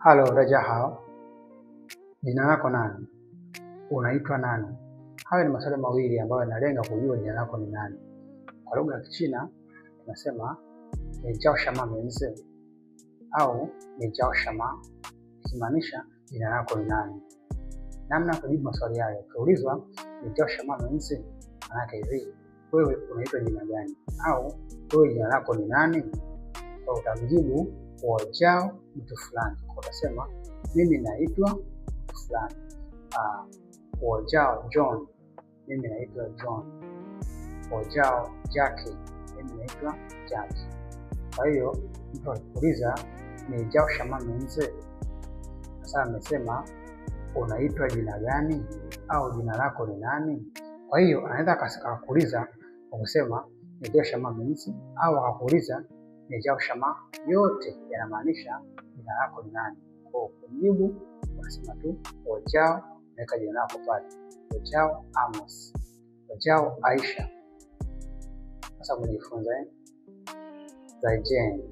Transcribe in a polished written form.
Halo, 大家好. Jina lako nani? Unaitwa nani? Haya ni maswali mawili ambayo yanalenga kujua jina lako ni nani. Kwa lugha ya Kichina tunasema ni jiao shama menzi au ni jiao shama, ikimaanisha jina lako ni nani. Namna ya kujibu maswali haya, ukiulizwa ni jiao shama menzi, maana yake hivi: wewe unaitwa jina gani? Au wewe jina lako ni nani? Kwa utamjibu wa jiao mtu fulani. Kwa utasema mimi naitwa mtu fulani. Wa jiao John, mimi naitwa John. Wa jiao Jackie, mimi naitwa Jackie. Kwa hiyo mtu alikuuliza ni jiao shama menzi, sasa amesema unaitwa jina gani au jina lako ni nani. Kwa hiyo anaweza akakuuliza kwa kusema ni jiao shama menzi, au akakuuliza ni jiao shama, yote yanamaanisha jina lako ni nani. Kwa kujibu unasema tu wa jiao, naweka jina lako pale. Wa jiao Amos, wa jiao Aisha. Sasa mjifunze. Zaijian.